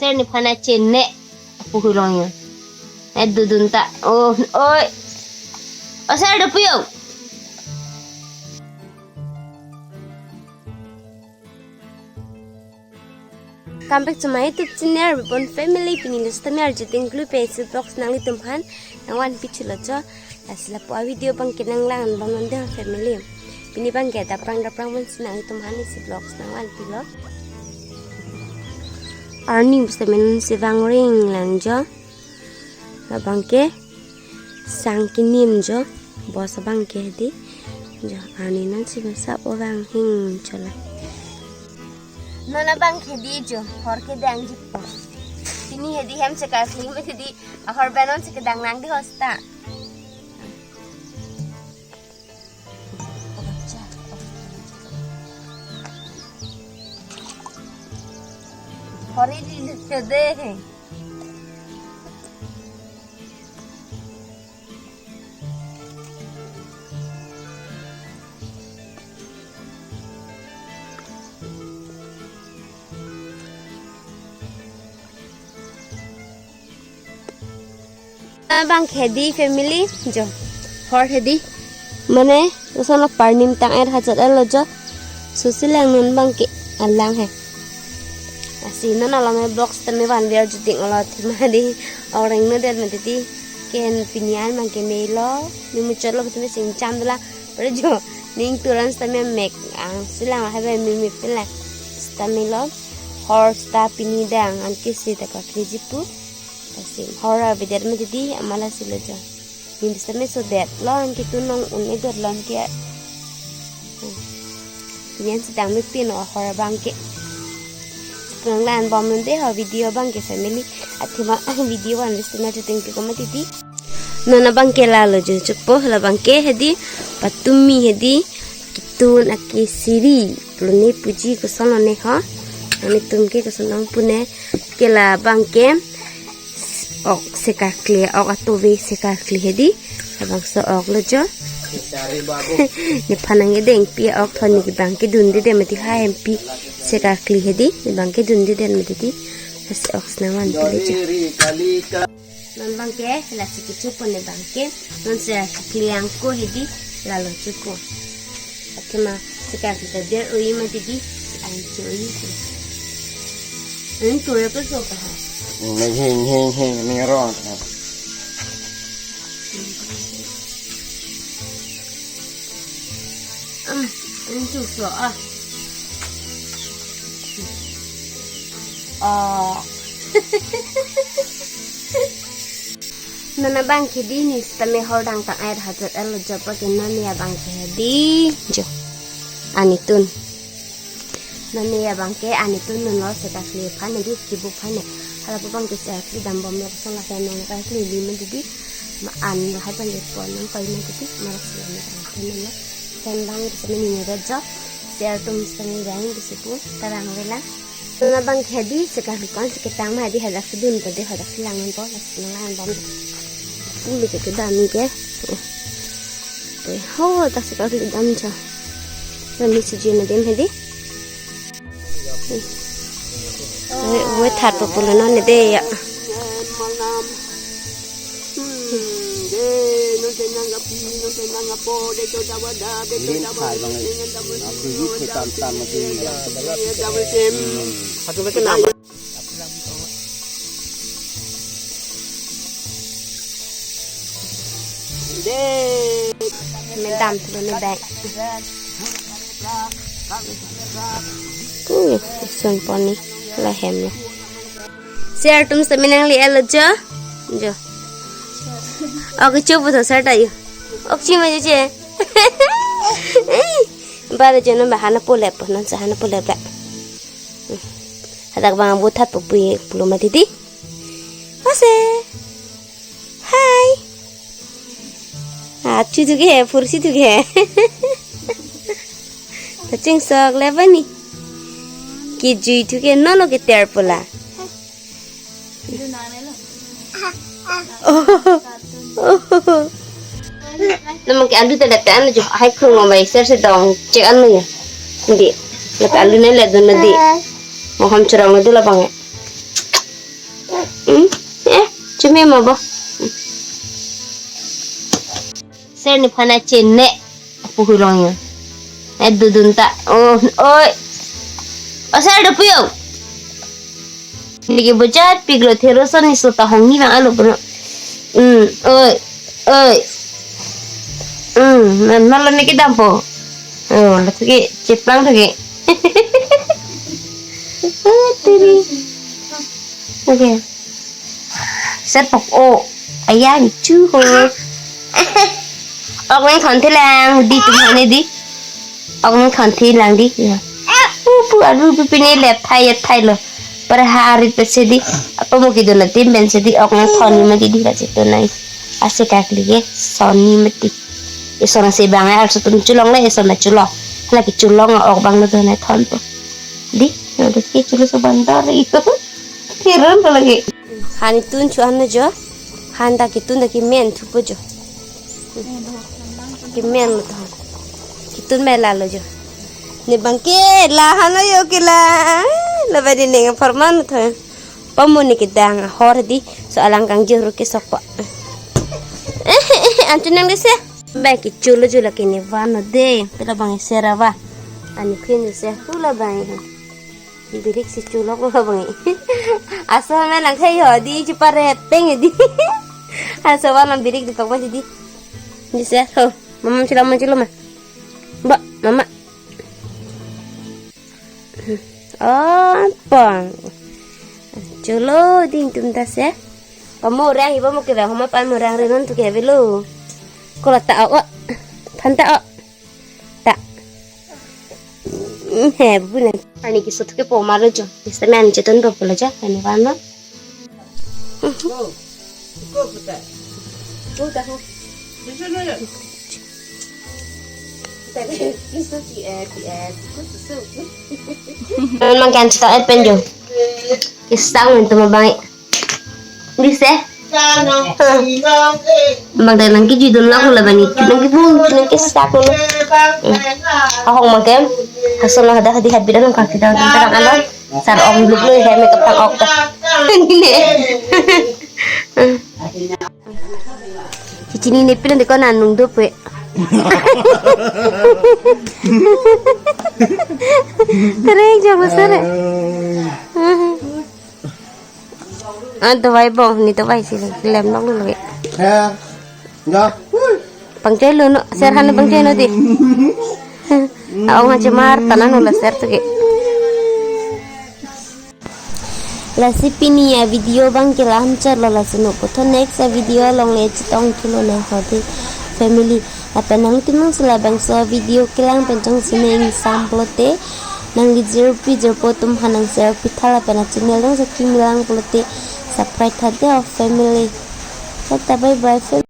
share ni phana chenne puhulong ya dudun ta oh oi o share do puyo come back to my YouTube channel Reborn Family pinin stami arjiting clue page box nang litum han nang wan pichula cho asla po video bang kinang lang bang nonde family pini bang ke daprang mun sinang litum han isi box nang wan pilo arni stamen si bang ring lang jo la bang ke sang kinim jo bos bang ke di jo arni nan si sa o bang hing chola Nona bang hedi jo hor ke dang jipo ini hedi hem se karkli me hedi hor banon se kedang nang di hosta hori di de bang hedi family jo hor hedi mane sono parnim tang er hajat alo jo susilang nun bang ke alang he asina na lame box tame van biar juting ala thima di orang no der mati ken pinyan mang ke melo ni mu chalo betme sing cham dala par jo ning turan tame mek ang silang ha be mi pila stamilo hor sta pini dang an kisi ta ka krijipu asin hora bidar me jadi amala silaja min same so that lon ki tunong unne dor lon ki pinyan sedang me pino hora bangke penglan bom nonde ha video bangke family athima video wan listina juting ki komati di nona bangke lalo jo chukpo la bangke hedi patumi hedi kitun aki siri pluni puji ko sonone ha ani tumke ko sonong pune kela bangke ok sekarkli ok atowe sekarkli hedi abang so ok lojo ni panang edeng pi ok thoni ki bangke dundi de mati ha mp sekarkli hedi ni bangke dundi de mati di as ok snawan pilejo non bangke la sikichu pone bangke non sekarkli angko hedi lalo chuko akema sekarkli de der oi mati di ancho oi en tuya ko so ka Heng ni ron. Itu so Nana bang kedi ni stame hodang tang air hajat elo japa ke nani ya bang kedi jo anitun nani ya bang ke anitun nono sekarkli phane di kibu phane hala bang ke sekarkli dambom lo sang la nong karkli limen di ma an hai bang pon nang pai na di maras ni nana kan bang se ni raja share tum sangi gain di sipu tarang vela nana bang kedi sekarkli kon se ketang ma di hala sudun to de hala silangan po silangan bom ulu ke dami ke pe ho ta sekarkli dam cha ni se jina dem hedi với thật của phụ nó này đây ạ mình đâm thì nó đẹp xuân poni là hem lo share tum seminang li elo jo jo ok chup to share tayo ok chi ma je ba de jono ba hana pole po non sa hana pole ba hadak bang butat po pi pulo matiti ase hi chu tu ke fursi tu ke taching sok levani ki jui tu ke nono ke ter pola Naman ke andu tala tan jo hai khung ma mai ser se dong che an ya ndi la ta lu ne la do na di mo ham chorong na do la bang Cumi mau boh. Saya ni pana cene apa hulangnya. Dudun tak. Oh, oi. Oh, saya ada puyau. Lagi bocah piglo terusan ni suta hongi bang alo benar. Oi. Oi. Nalo ni kita dampo. Oh, lagi ceplang lagi. Tiri. Okay. Set bọc ô. Ayan, chú hồ. Ông ấy thon thế lang đi tụi này đi. Ông ấy thon thế lang đi. Pu aduh pipini lep thay lo. Per hari pesedi. Apa mau gitu nanti ben sedi ông ấy thon ni mati di kat situ nai. Asik karkli ye. Soni mati. Isona sebang ay also tun culong la isona culong. Lagi culong ok bang na doon ay thon to. Di, udah ki culo sebentar itu. Kiran lagi. Han tun cuan na jo. Han da kitun da ki men tu po jo. Ki men lo to. Kitun me la lo jo. Ni bangke la han yo ki la. La ba di neng forman to. Pamu ni kidang hor di soalang kang jero ki sokwa. Antu nang desa. Baik culo kini vano de. Pela bang sera va. Ani kini se hula bang. Birik si culo ko bang. Asal me lang kayo di cipare teng di. Asal walang birik di pagman di. Di se ho. Mama cilo ma. Mbak, mama. Oh, pang. Culo ding tuntas ya. Pamurang ibu mau kira homa pamurang renon tu kaya belu. Kalau tak awak, pantai awak, tak. Bukan. Ani kisah tu ke pomalu jo. Kisah ni anje tu berapa aja? Ani mana? Memang kan cerita penjo. Kisah untuk membangi. Bisa? Magdalang ki judul na ko laban ito nang gibong nang kisa ko no. Ako magkem hasol na hada hadi habidan ng kakita ng tarang alam sar om luglo he make up tang okta. Cicini ni pilan de ko nanung do pe. Tereng jago sare. Dawai bong ni dawai sih lem nong dulu ya. Ya. Pangcai lo no, serhan pangcai no di. Aku ngacemar tanan ulah ser tu ke. Lasi pini ya video bang kila hamcar lo lasi no. Potong next video long le citong kilo le hoti family. Apa nang timang sila bang so video kilang pencong sineng samplote. Nang gijero potom hanang ser pitala pena channel dong sa kimilang plote. Subscribe hati of family. Bye bye family.